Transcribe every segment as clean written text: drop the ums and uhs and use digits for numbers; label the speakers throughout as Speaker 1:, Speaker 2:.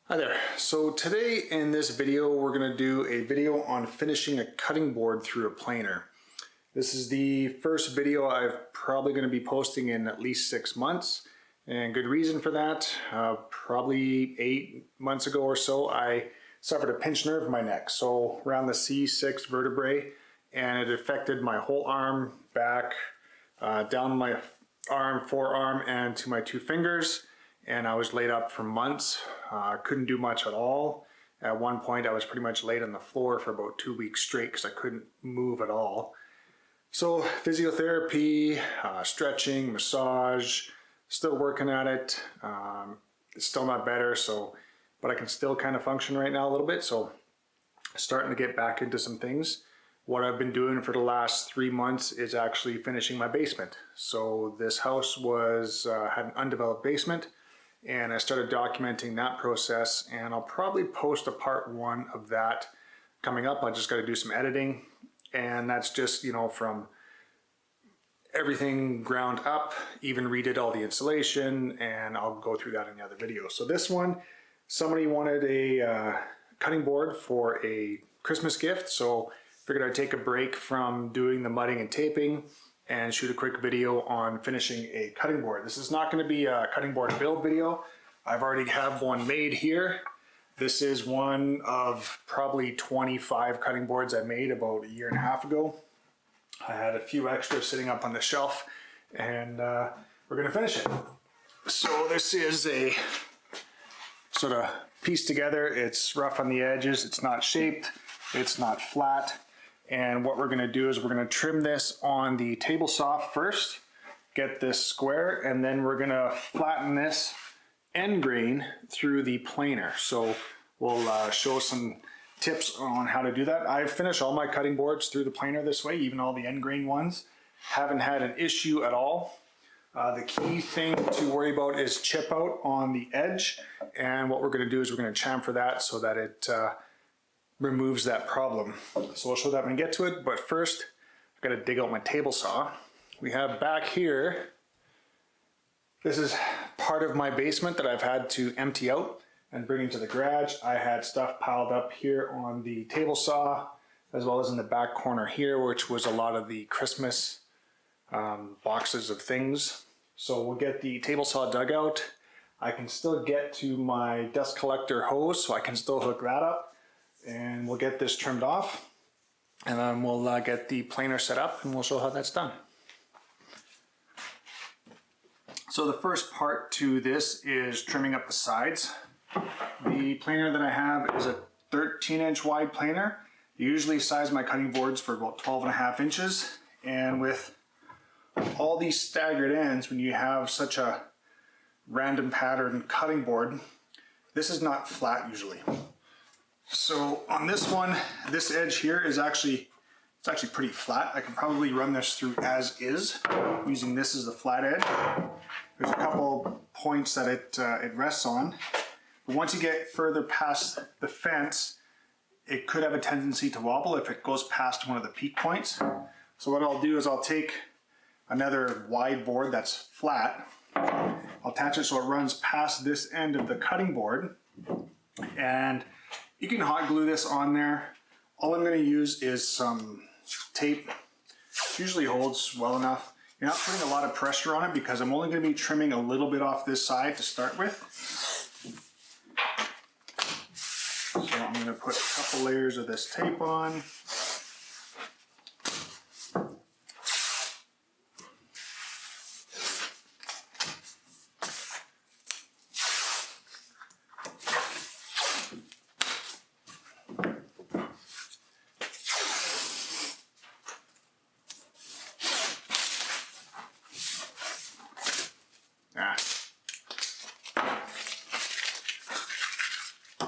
Speaker 1: Hi there. So today in this video we're going to do a video on finishing a cutting board through a planer. This is the first video I'm probably going to be posting in at least 6 months, and good reason for that. Probably 8 months ago or so I suffered a pinched nerve in my neck, so around the C6 vertebrae, and it affected my whole arm, back, down my arm, forearm, and to my 2 fingers. And I was laid up for months. Couldn't do much at all. At one point I was pretty much laid on the floor for about 2 weeks straight because I couldn't move at all. So physiotherapy, stretching, massage, still working at it. It's still not better, but I can still kind of function right now a little bit, so starting to get back into some things. What I've been doing for the last 3 months is actually finishing my basement. So this house had an undeveloped basement, and I started documenting that process, and I'll probably post a part 1 of that coming up. I just got to do some editing, and that's just, from everything ground up, even redid all the insulation, and I'll go through that in the other video. So this one, somebody wanted a cutting board for a Christmas gift, so figured I'd take a break from doing the mudding and taping and shoot a quick video on finishing a cutting board. This is not going to be a cutting board build video. I've already have one made here. This is one of probably 25 cutting boards I made about 1.5 years ago. I had a few extras sitting up on the shelf, and we're going to finish it. So this is a sort of piece together. It's rough on the edges, it's not shaped, it's not flat. And what we're going to do is we're going to trim this on the table saw first, get this square, and then we're going to flatten this end grain through the planer. So we'll show some tips on how to do that. I've finished all my cutting boards through the planer this way, even all the end grain ones. Haven't had an issue at all. The key thing to worry about is chip out on the edge, and what we're going to do is we're going to chamfer that so that it removes that problem. So we'll show that when we get to it, but first I've got to dig out my table saw. We have back here, this is part of my basement that I've had to empty out and bring into the garage. I had stuff piled up here on the table saw, as well as in the back corner here, which was a lot of the Christmas boxes of things. So we'll get the table saw dug out. I can still get to my dust collector hose, so I can still hook that up. And we'll get this trimmed off, and then we'll get the planer set up, and we'll show how that's done. So the first part to this is trimming up the sides. The planer that I have is a 13-inch wide planer. I usually size my cutting boards for about 12.5 inches, and with all these staggered ends, when you have such a random pattern cutting board, this is not flat usually. So on this one, this edge here is actually pretty flat. I can probably run this through as is, using this as the flat edge. There's a couple points that it rests on. But once you get further past the fence, it could have a tendency to wobble if it goes past one of the peak points. So what I'll do is I'll take another wide board that's flat, I'll attach it so it runs past this end of the cutting board, and you can hot glue this on there. All I'm going to use is some tape. Usually holds well enough. You're not putting a lot of pressure on it because I'm only going to be trimming a little bit off this side to start with. So I'm going to put a couple layers of this tape on.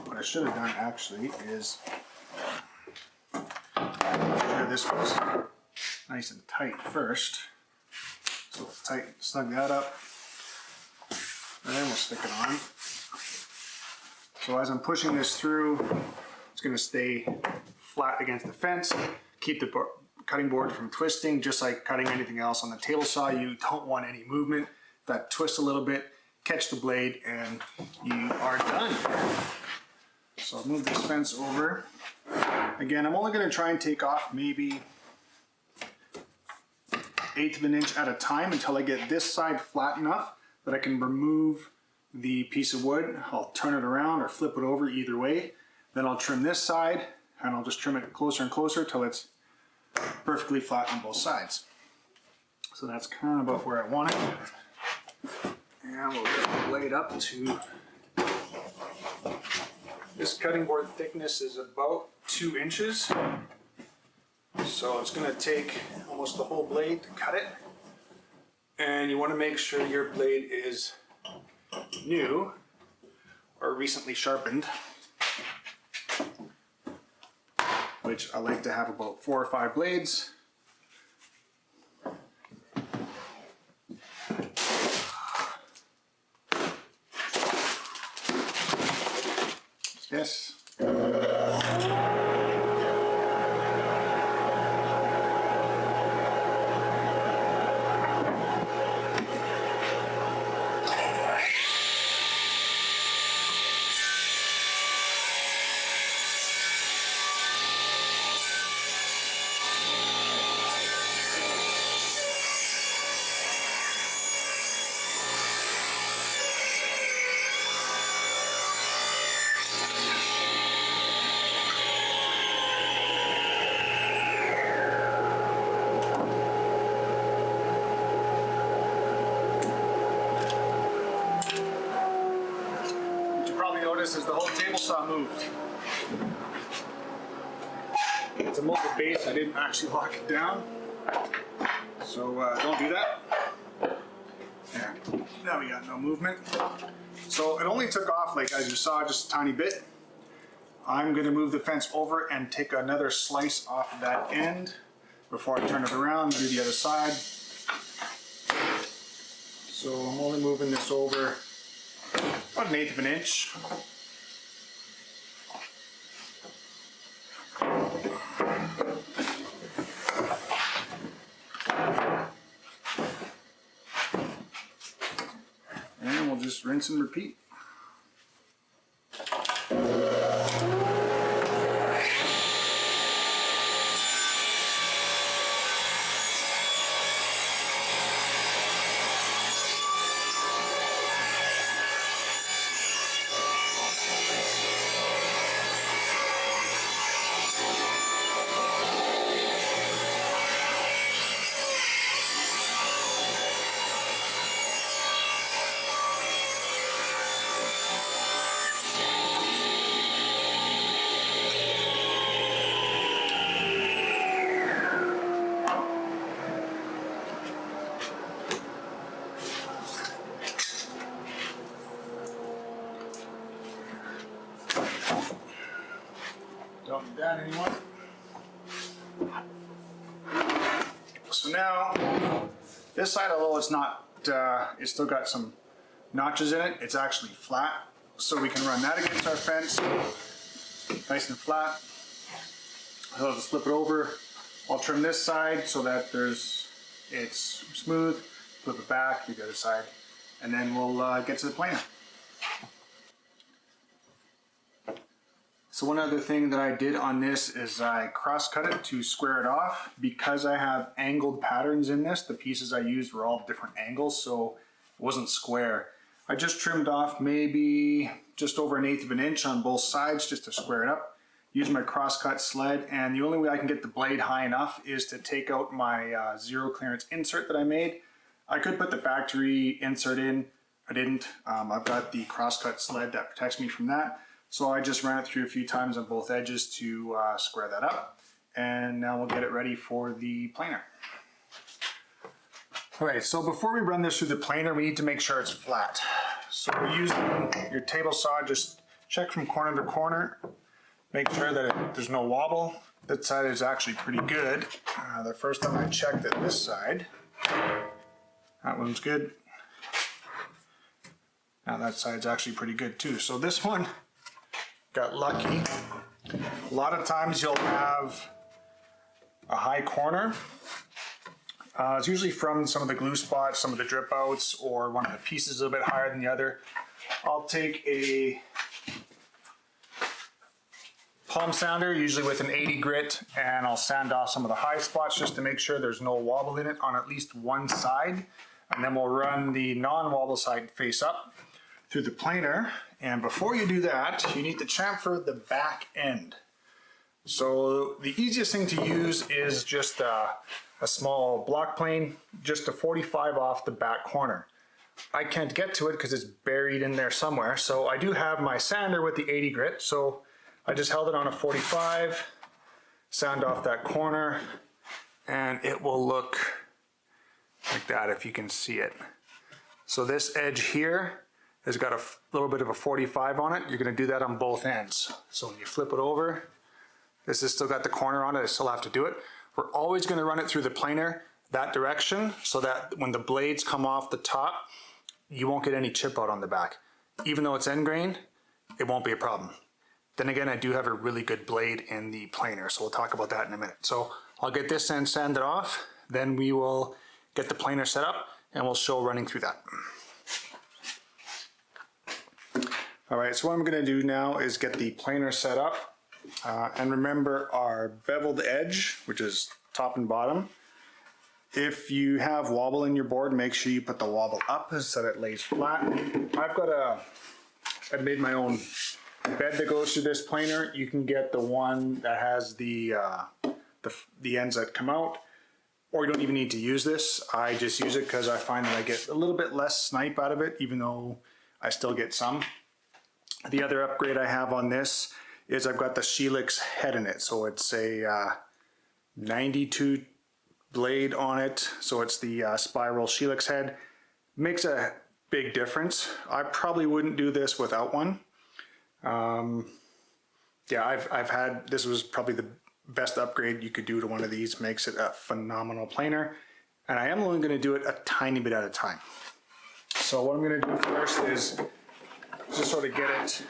Speaker 1: What I should have done actually is make sure this was nice and tight first. So snug that up, and then we'll stick it on. So as I'm pushing this through, it's going to stay flat against the fence, keep the cutting board from twisting. Just like cutting anything else on the table saw, you don't want any movement. If that twists a little bit, catch the blade and you are done. So I'll move this fence over. Again, I'm only going to try and take off maybe 1/8 of an inch at a time until I get this side flat enough that I can remove the piece of wood. I'll turn it around or flip it over, either way. Then I'll trim this side, and I'll just trim it closer and closer till it's perfectly flat on both sides. So that's kind of about where I want it. And we'll get the blade up to, this cutting board thickness is about 2 inches. So it's going to take almost the whole blade to cut it. And you want to make sure your blade is new or recently sharpened, which I like to have about 4 or 5 blades. Yes. As the whole table saw moved. It's a mobile base, I didn't actually lock it down, so don't do that. There, now we got no movement. So it only took off, like as you saw, just a tiny bit. I'm going to move the fence over and take another slice off of that end before I turn it around and do the other side. So I'm only moving this over about 1/8 of an inch. And we'll just rinse and repeat. Don't need that anymore. So now, this side, although it's not, it's still got some notches in it, it's actually flat. So we can run that against our fence, nice and flat. I'll just flip it over. I'll trim this side so that it's smooth. Flip it back, do the other side, and then we'll get to the planer. So one other thing that I did on this is I cross-cut it to square it off. Because I have angled patterns in this, the pieces I used were all different angles, so it wasn't square. I just trimmed off maybe just over 1/8 of an inch on both sides just to square it up. Use my cross-cut sled, and the only way I can get the blade high enough is to take out my zero clearance insert that I made. I could put the factory insert in, I didn't. I've got the cross-cut sled that protects me from that. So I just ran it through a few times on both edges to square that up. And now we'll get it ready for the planer. Alright, so before we run this through the planer, we need to make sure it's flat. So we're using your table saw, just check from corner to corner. Make sure that there's no wobble. That side is actually pretty good. The first time I checked it this side, that one's good. Now that side's actually pretty good too. So this one, got lucky. A lot of times you'll have a high corner. It's usually from some of the glue spots, some of the drip outs, or one of the pieces a bit higher than the other. I'll take a palm sander, usually with an 80 grit, and I'll sand off some of the high spots just to make sure there's no wobble in it on at least one side. And then we'll run the non-wobble side face up through the planer. And before you do that, you need to chamfer the back end. So the easiest thing to use is just a small block plane, just a 45 off the back corner. I can't get to it because it's buried in there somewhere. So I do have my sander with the 80 grit. So I just held it on a 45, sand off that corner, and it will look like that if you can see it. So this edge here has got a little bit of a 45 on it. You're going to do that on both ends. So when you flip it over, this has still got the corner on it. I still have to do it. We're always going to run it through the planer that direction so that when the blades come off the top, you won't get any chip out on the back. Even though it's end grain, it won't be a problem. Then again, I do have a really good blade in the planer, so we'll talk about that in a minute. So I'll get this end sanded off, then we will get the planer set up and we'll show running through that. All right, so what I'm gonna do now is get the planer set up. And remember our beveled edge, which is top and bottom. If you have wobble in your board, make sure you put the wobble up so that it lays flat. I've made my own bed that goes through this planer. You can get the one that has the ends that come out, or you don't even need to use this. I just use it because I find that I get a little bit less snipe out of it, even though I still get some. The other upgrade I have on this is I've got the Shelix head in it. So it's a 92 blade on it. So it's the spiral Shelix head. Makes a big difference. I probably wouldn't do this without one. Yeah, I've had, this was probably the best upgrade you could do to one of these. Makes it a phenomenal planer. And I am only going to do it a tiny bit at a time. So what I'm going to do first is just sort of get it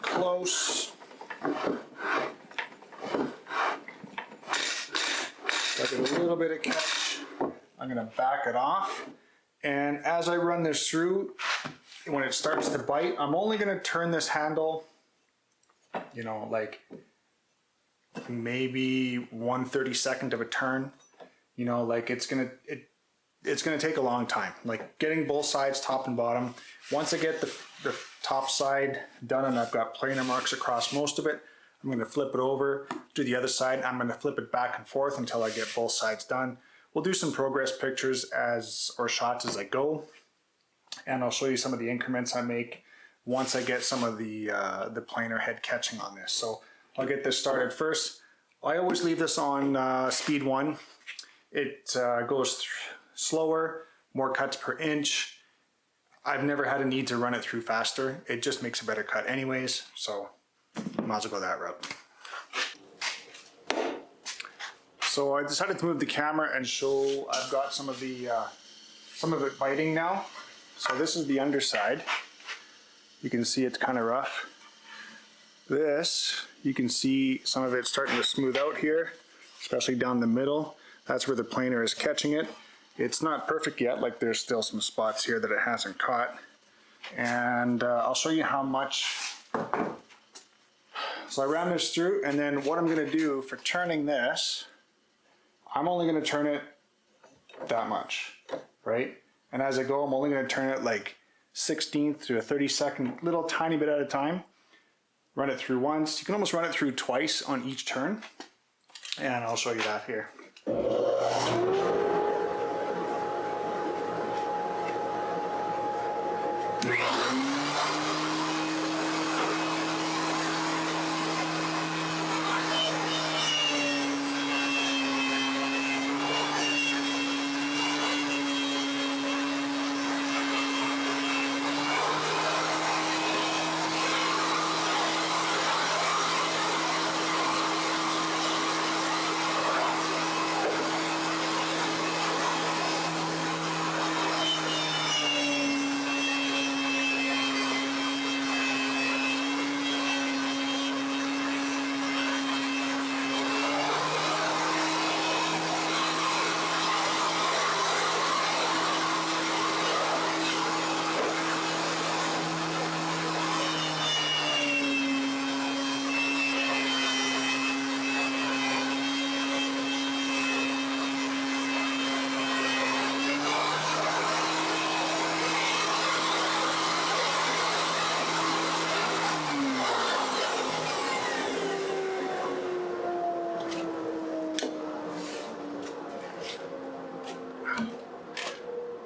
Speaker 1: close. Like a little bit of catch. I'm going to back it off. And as I run this through, when it starts to bite, I'm only going to turn this handle, you know, like maybe 1/32 of a turn. You know, like it's gonna take a long time. Like getting both sides, top and bottom. Once I get the top side done and I've got planer marks across most of it, I'm going to flip it over, do the other side. I'm going to flip it back and forth until I get both sides done. We'll do some progress pictures or shots as I go, and I'll show you some of the increments I make once I get some of the planer head catching on this. So I'll get this started first. I always leave this on speed 1. It goes slower, more cuts per inch. I've never had a need to run it through faster. It just makes a better cut anyways, so might as well go that route. So I decided to move the camera and show I've got some of it biting now. So this is the underside. You can see it's kind of rough. This, you can see some of it starting to smooth out here, especially down the middle. That's where the planer is catching it. It's not perfect yet, like there's still some spots here that it hasn't caught. And I'll show you how much. So I ran this through, and then what I'm gonna do for turning this, I'm only gonna turn it that much, right? And as I go, I'm only gonna turn it like 16th to a 32nd, little tiny bit at a time. Run it through once. You can almost run it through twice on each turn. And I'll show you that here.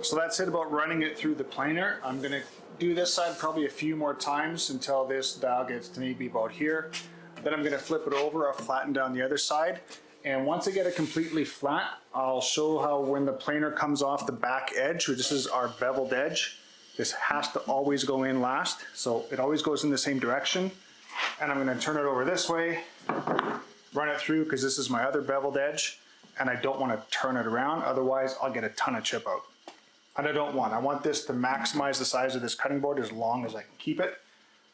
Speaker 1: So that's it about running it through the planer. I'm gonna do this side probably a few more times until this dial gets to maybe about here. Then I'm gonna flip it over, I'll flatten down the other side. And once I get it completely flat, I'll show how when the planer comes off the back edge, which this is our beveled edge, this has to always go in last. So it always goes in the same direction. And I'm gonna turn it over this way, run it through, because this is my other beveled edge, and I don't wanna turn it around, otherwise I'll get a ton of chip out. And I want this to maximize the size of this cutting board as long as I can keep it.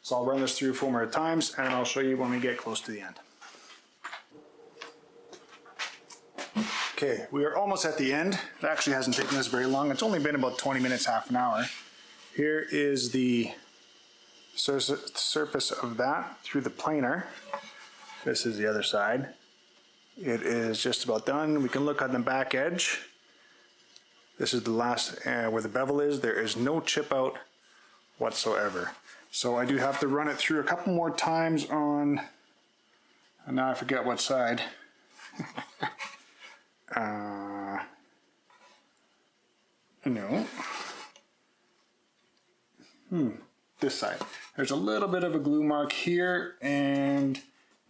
Speaker 1: So I'll run this through 4 more times, and I'll show you when we get close to the end. Okay, we are almost at the end. It actually hasn't taken us very long. It's only been about 20 minutes, half an hour. Here is the surface of that through the planer. This is the other side. It is just about done. We can look on the back edge. This is the last where the bevel is. There is no chip out whatsoever. So I do have to run it through a couple more times on, and now I forget what side. No. This side. There's a little bit of a glue mark here and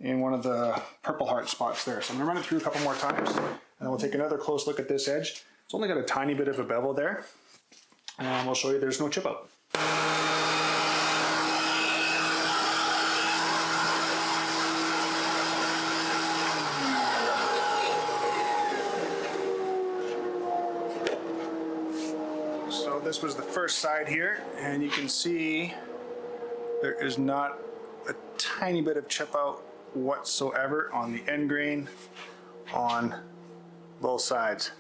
Speaker 1: in one of the purple heart spots there. So I'm gonna run it through a couple more times, and then we'll take another close look at this edge. It's only got a tiny bit of a bevel there, and we'll show you there's no chip out. So this was the first side here, and you can see there is not a tiny bit of chip out whatsoever on the end grain on both sides.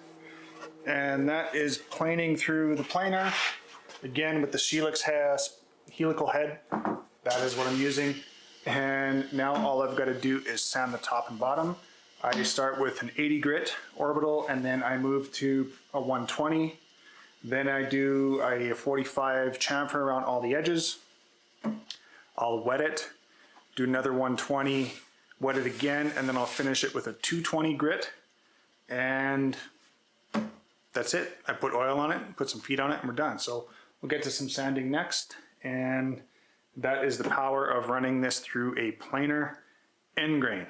Speaker 1: And that is planing through the planer, again with the Shelix helical head. That is what I'm using. And now all I've got to do is sand the top and bottom. I start with an 80 grit orbital, and then I move to a 120. Then I do a 45 chamfer around all the edges. I'll wet it, do another 120, wet it again, and then I'll finish it with a 220 grit. And that's it. I put oil on it, put some feet on it, and we're done. So we'll get to some sanding next. And that is the power of running this through a planer end grain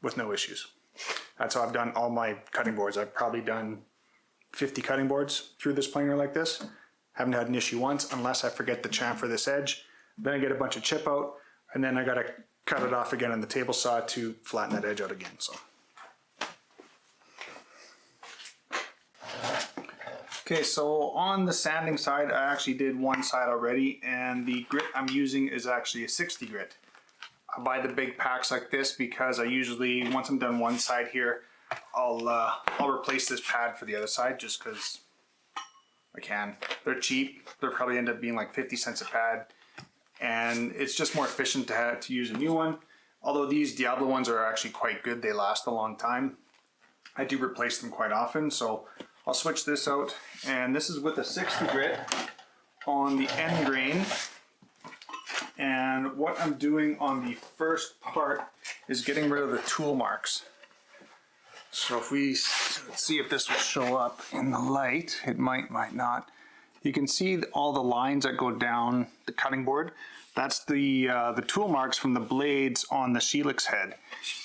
Speaker 1: with no issues. That's how I've done all my cutting boards. I've probably done 50 cutting boards through this planer like this. Haven't had an issue once, unless I forget to chamfer this edge. Then I get a bunch of chip out, and then I gotta cut it off again on the table saw to flatten that edge out again. So. Okay, so on the sanding side, I actually did one side already, and the grit I'm using is actually a 60 grit. I buy the big packs like this because I usually, once I'm done one side here, I'll replace this pad for the other side just because I can. They're cheap. They'll probably end up being like 50 cents a pad, and it's just more efficient to use a new one. Although these Diablo ones are actually quite good. They last a long time. I do replace them quite often, so I'll switch this out. And this is with a 60 grit on the end grain. And what I'm doing on the first part is getting rid of the tool marks. So if let's see if this will show up in the light. It might not. You can see all the lines that go down the cutting board. That's the tool marks from the blades on the Shelix head.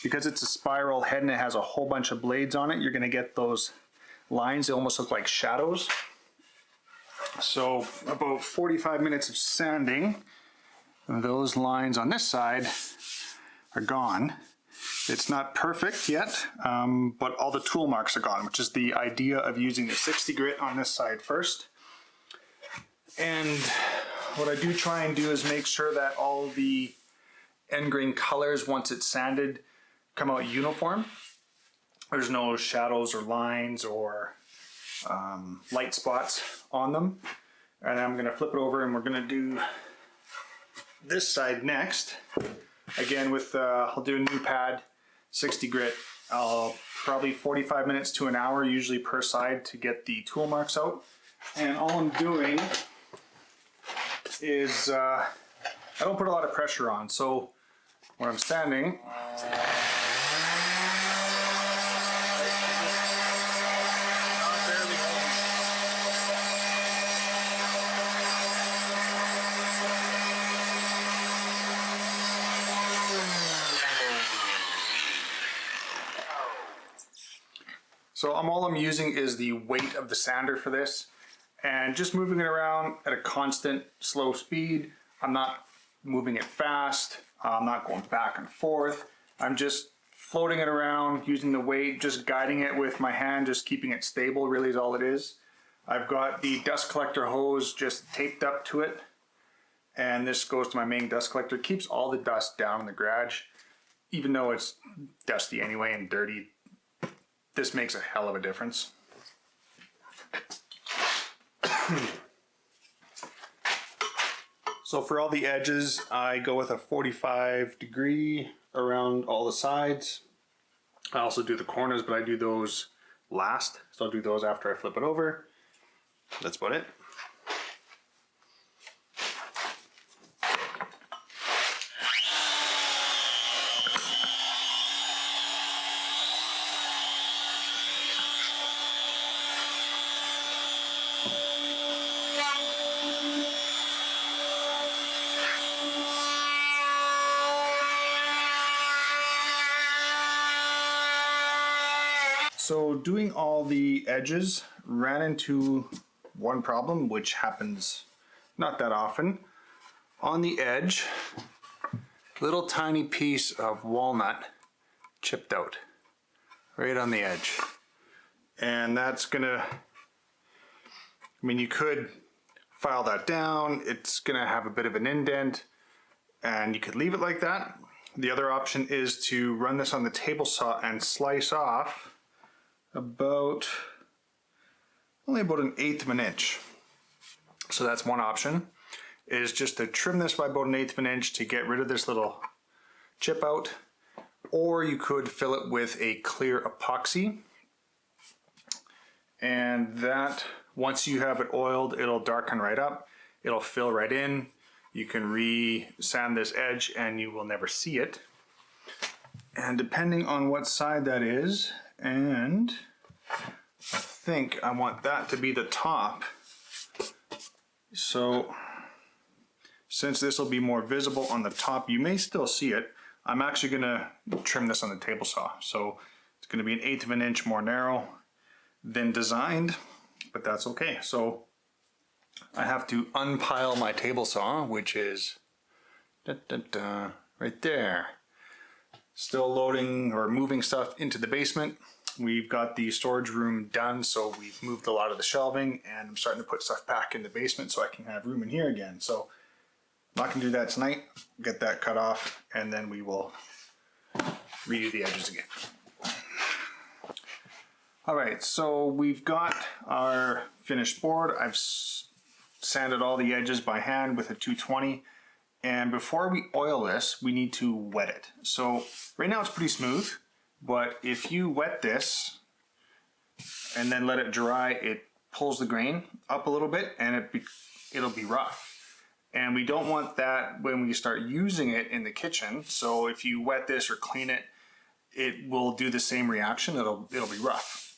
Speaker 1: Because it's a spiral head and it has a whole bunch of blades on it, you're gonna get those lines. They almost look like shadows. So about 45 minutes of sanding, those lines on this side are gone. It's not perfect yet, but all the tool marks are gone, which is the idea of using the 60 grit on this side first. And what I do try and do is make sure that all the end grain colors, once it's sanded, come out uniform. There's no shadows or lines or light spots on them. And I'm gonna flip it over and we're gonna do this side next. Again with, I'll do a new pad, 60 grit. I'll probably 45 minutes to an hour usually per side to get the tool marks out. And all I'm doing is, I don't put a lot of pressure on. So when I'm sanding, So all I'm using is the weight of the sander for this, and just moving it around at a constant slow speed. I'm not moving it fast. I'm not going back and forth. I'm just floating it around using the weight, just guiding it with my hand, just keeping it stable really is all it is. I've got the dust collector hose just taped up to it, and this goes to my main dust collector. It keeps all the dust down in the garage. Even though it's dusty anyway and dirty, this makes a hell of a difference. So for all the edges, I go with a 45 degree around all the sides. I also do the corners, but I do those last. So I'll do those after I flip it over. That's about it. So doing all the edges, ran into one problem, which happens not that often. On the edge, little tiny piece of walnut chipped out right on the edge. And that's gonna, I mean, you could file that down. It's gonna have a bit of an indent, and you could leave it like that. The other option is to run this on the table saw and slice off only about 1/8 of an inch. So that's one option, is just to trim this by about 1/8 of an inch to get rid of this little chip out. Or you could fill it with a clear epoxy, and that, once you have it oiled, it'll darken right up, it'll fill right in. You can re-sand this edge and you will never see it. And depending on what side that is, and I think I want that to be the top. So since this will be more visible on the top, you may still see it. I'm actually gonna trim this on the table saw. So it's gonna be 1/8 of an inch more narrow than designed, but that's okay. So I have to unpile my table saw, which is right there. Still loading or moving stuff into the basement. We've got the storage room done, so we've moved a lot of the shelving, and I'm starting to put stuff back in the basement so I can have room in here again. So I'm not gonna do that tonight, get that cut off, and then we will redo the edges again. All right, so we've got our finished board. I've sanded all the edges by hand with a 220. And before we oil this, we need to wet it. So right now it's pretty smooth, but if you wet this and then let it dry, it pulls the grain up a little bit and it'll be rough. And we don't want that when we start using it in the kitchen. So if you wet this or clean it, it will do the same reaction. It'll be rough.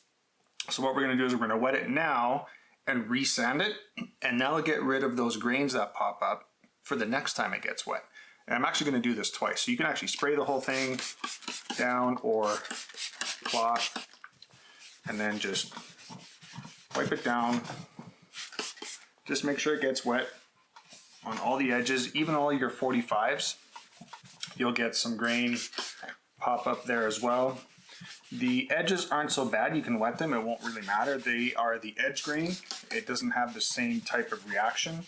Speaker 1: So what we're gonna do is we're gonna wet it now and re-sand it, and that'll get rid of those grains that pop up for the next time it gets wet. And I'm actually going to do this twice. So you can actually spray the whole thing down or cloth and then just wipe it down. Just make sure it gets wet on all the edges, even all your 45s. You'll get some grain pop up there as well. The edges aren't so bad, you can wet them, it won't really matter. They are the edge grain. It doesn't have the same type of reaction,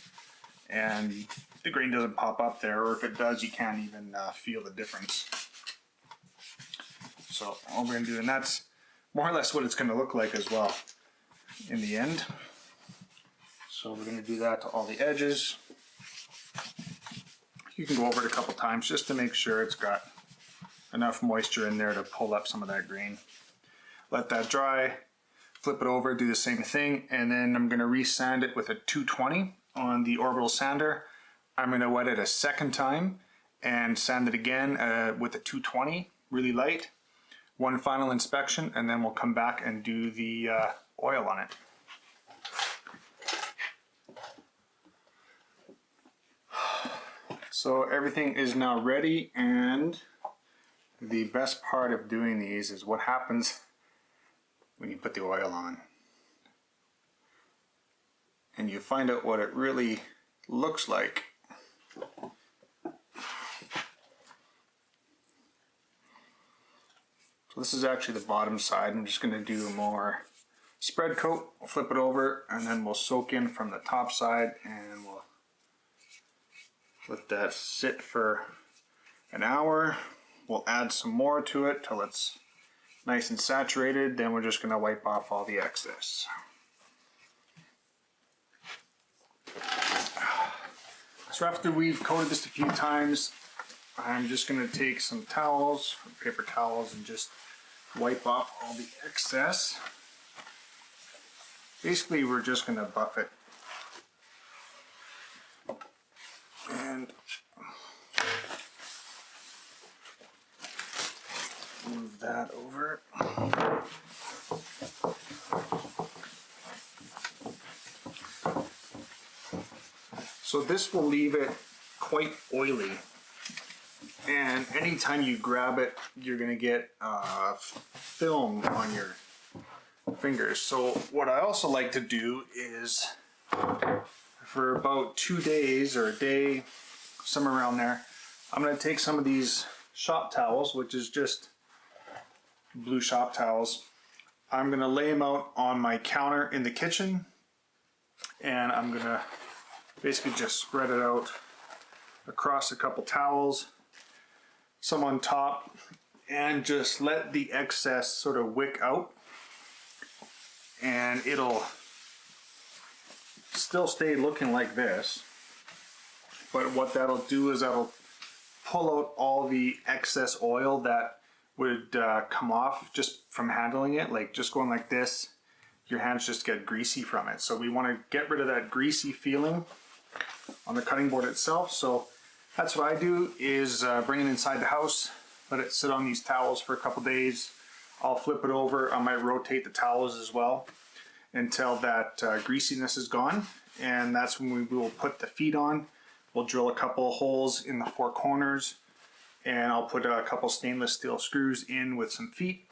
Speaker 1: and the grain doesn't pop up there, or if it does, you can't even feel the difference. So all we're gonna do, and that's more or less what it's gonna look like as well in the end. So we're gonna do that to all the edges. You can go over it a couple times just to make sure it's got enough moisture in there to pull up some of that grain. Let that dry, flip it over, do the same thing, and then I'm gonna re-sand it with a 220 on the orbital sander. I'm going to wet it a second time and sand it again with a 220, really light. One final inspection, and then we'll come back and do the oil on it. So everything is now ready, and the best part of doing these is what happens when you put the oil on. And you find out what it really looks like. So this is actually the bottom side. I'm just going to do more spread coat, we'll flip it over, and then we'll soak in from the top side, and we'll let that sit for an hour. We'll add some more to it till it's nice and saturated. Then we're just going to wipe off all the excess. So after we've coated this a few times, I'm just going to take some towels, paper towels, and just wipe off all the excess. Basically, we're just going to buff it. And move that over. So this will leave it quite oily. And anytime you grab it, you're going to get film on your fingers. So what I also like to do is, for about 2 days or a day, somewhere around there, I'm going to take some of these shop towels, which is just blue shop towels. I'm going to lay them out on my counter in the kitchen, and I'm going to basically just spread it out across a couple towels, some on top, and just let the excess sort of wick out, and it'll still stay looking like this. But what that'll do is that'll pull out all the excess oil that would come off just from handling it. Like just going like this, your hands just get greasy from it. So we want to get rid of that greasy feeling on the cutting board itself. So that's what I do, is bring it inside the house, let it sit on these towels for a couple days. I'll flip it over. I might rotate the towels as well until that greasiness is gone, and that's when we will put the feet on. We'll drill a couple holes in the 4 corners, and I'll put a couple stainless steel screws in with some feet,